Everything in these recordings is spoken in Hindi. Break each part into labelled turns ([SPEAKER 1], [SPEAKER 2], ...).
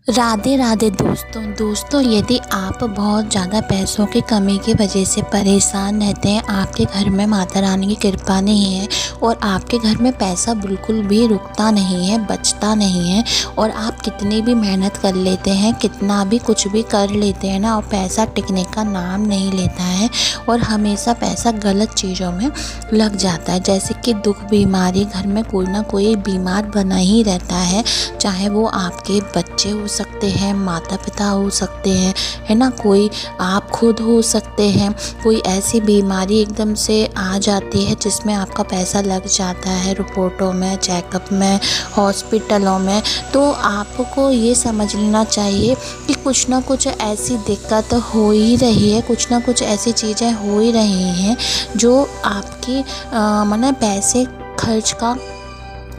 [SPEAKER 1] राधे राधे दोस्तों यदि आप बहुत ज़्यादा पैसों की कमी की वजह से परेशान रहते हैं, आपके घर में माता रानी की कृपा नहीं है और आपके घर में पैसा बिल्कुल भी रुकता नहीं है, बचता नहीं है और आप कितनी भी मेहनत कर लेते हैं, कितना भी कुछ भी कर लेते हैं ना, और पैसा टिकने का नाम नहीं लेता है और हमेशा पैसा गलत चीज़ों में लग जाता है। जैसे कि दुख बीमारी, घर में कोई ना कोई बीमार बना ही रहता है, चाहे वो आपके बच्चे हो सकते हैं, माता पिता हो सकते हैं, है ना, कोई आप खुद हो सकते हैं। कोई ऐसी बीमारी एकदम से आ जाती है जिसमें आपका पैसा लग जाता है, रिपोर्टों में, चेकअप में, हॉस्पिटलों में। तो आपको ये समझ लेना चाहिए कि कुछ ना कुछ ऐसी दिक्कत हो ही रही है, कुछ ना कुछ ऐसी चीज़ें हो ही रही हैं जो आपकी माने पैसे खर्च का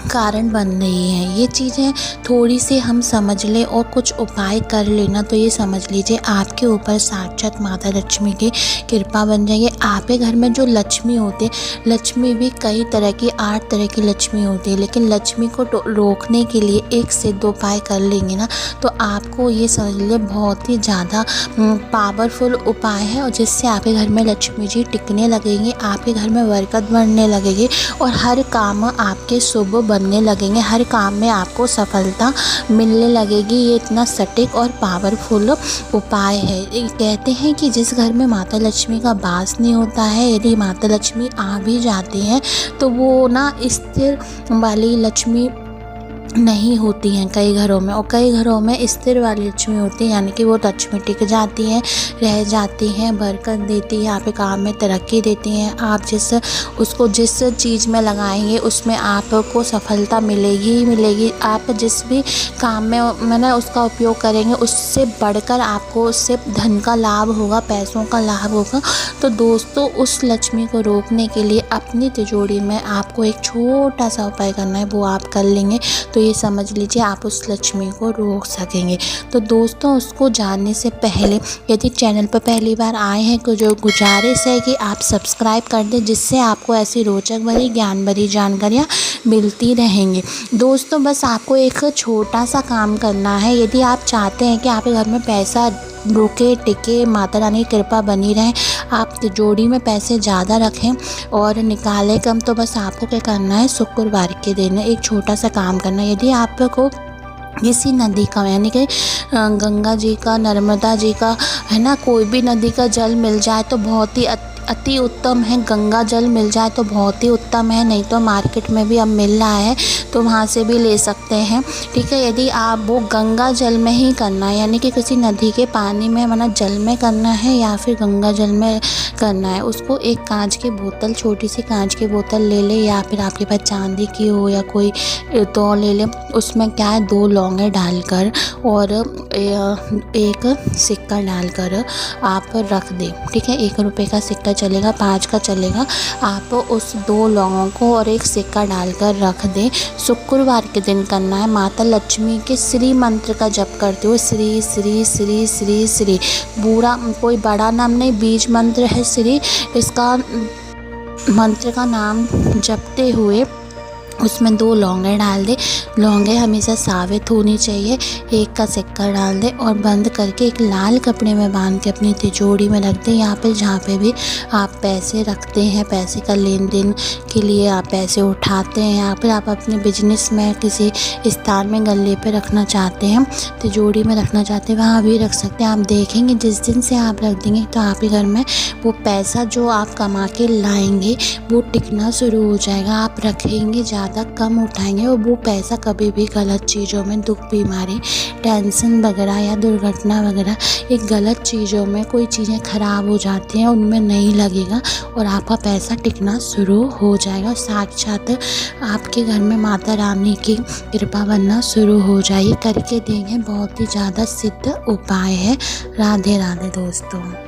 [SPEAKER 1] कारण बन रही हैं। ये चीज़ें थोड़ी सी हम समझ लें और कुछ उपाय कर लेना, तो ये समझ लीजिए आपके ऊपर साक्षात माता लक्ष्मी की कृपा बन जाएगी। आपके घर में जो लक्ष्मी होती है, लक्ष्मी भी कई तरह की, 8 तरह की लक्ष्मी होती है, लेकिन लक्ष्मी को रोकने के लिए 1 से 2 उपाय कर लेंगे ना, तो आपको ये समझ लीजिए बहुत ही ज़्यादा पावरफुल उपाय है और जिससे आपके घर में लक्ष्मी जी टिकने लगेंगी, आपके घर में बरकत बढ़ने लगेगी और हर काम आपके शुभ बनने लगेंगे, हर काम में आपको सफलता मिलने लगेगी। ये इतना सटीक और पावरफुल उपाय है। कहते हैं कि जिस घर में माता लक्ष्मी का वास नहीं होता है, यदि माता लक्ष्मी आ भी जाती हैं तो वो ना स्थिर वाली लक्ष्मी नहीं होती हैं कई घरों में, और कई घरों में स्थिर वाली लक्ष्मी होती है, यानी कि वो लक्ष्मी टिक जाती हैं, रह जाती हैं, बरकत देती है, आप काम में तरक्की देती हैं। आप जिस चीज़ में लगाएंगे उसमें आपको सफलता मिलेगी ही मिलेगी। आप जिस भी काम में मैंने उसका उपयोग करेंगे उससे बढ़कर आपको उससे धन का लाभ होगा, पैसों का लाभ होगा। तो दोस्तों, उस लक्ष्मी को रोकने के लिए अपनी तिजोरी में आपको एक छोटा सा उपाय करना है, वो आप कर लेंगे तो ये समझ लीजिए आप उस लक्ष्मी को रोक सकेंगे। तो दोस्तों, उसको जानने से पहले यदि चैनल पर पहली बार आए हैं तो जो गुजारिश है कि आप सब्सक्राइब कर दें, जिससे आपको ऐसी रोचक भरी, ज्ञान भरी जानकारियाँ मिलती रहेंगी। दोस्तों, बस आपको एक छोटा सा काम करना है। यदि आप चाहते हैं कि आपके घर में पैसा रुके टिके, माता रानी की कृपा बनी रहे, आप तिजोरी में पैसे ज़्यादा रखें और निकालें कम, तो बस आपको क्या करना है, शुक्रवार के दिन एक छोटा सा काम करना है। यदि आपको किसी नदी का, यानी कि गंगा जी का, नर्मदा जी का, है ना, कोई भी नदी का जल मिल जाए तो बहुत ही अति उत्तम है। गंगा जल मिल जाए तो बहुत ही उत्तम है, नहीं तो मार्केट में भी अब मिल रहा है तो वहाँ से भी ले सकते हैं, ठीक है। यदि आप वो गंगा जल में ही करना है, यानी कि किसी नदी के पानी में, मतलब जल में करना है या फिर गंगा जल में करना है, उसको एक कांच की बोतल, छोटी सी कांच की बोतल ले ले, या फिर आपके पास चांदी की हो या कोई तो ले ले। उसमें क्या है, 2 लौंगे डालकर और एक सिक्का डालकर आप रख दें, ठीक है। 1 रुपये का सिक्का चलेगा, 5 का चलेगा। आप उस 2 लौंगों को और एक सिक्का डालकर रख दें। शुक्रवार के दिन करना है। माता लक्ष्मी के श्री मंत्र का जप करते हुए, श्री श्री श्री श्री श्री, पूरा कोई बड़ा नाम नहीं, बीज मंत्र है श्री, इसका मंत्र का नाम जपते हुए उसमें 2 लौंगे डाल दे। लौंगे हमेशा साबित होनी चाहिए। 1 का सिक्का डाल दे और बंद करके एक लाल कपड़े में बांध के अपनी तिजोरी में रख दे, या फिर जहाँ पे भी आप पैसे रखते हैं, पैसे का लेन देन के लिए आप पैसे उठाते हैं, या फिर आप अपने बिजनेस में किसी स्थान में गले पे रखना चाहते हैं, तिजोरी में रखना चाहते हैं, वहाँ भी रख सकते हैं। आप देखेंगे जिस दिन से आप रख देंगे तो आपके घर में वो पैसा जो आप कमा के लाएंगे वो टिकना शुरू हो जाएगा। आप रखेंगे ज़्यादा कम उठाएंगे और वो पैसा कभी भी गलत चीज़ों में, दुख बीमारी, टेंशन वगैरह या दुर्घटना वगैरह, एक गलत चीज़ों में, कोई चीज़ें ख़राब हो जाती हैं उनमें नहीं लगेगा और आपका पैसा टिकना शुरू हो जाएगा। साक्षात आपके घर में माता रानी की कृपा बनना शुरू हो जाए। करके देंगे, बहुत ही ज़्यादा सिद्ध उपाय है। राधे राधे दोस्तों।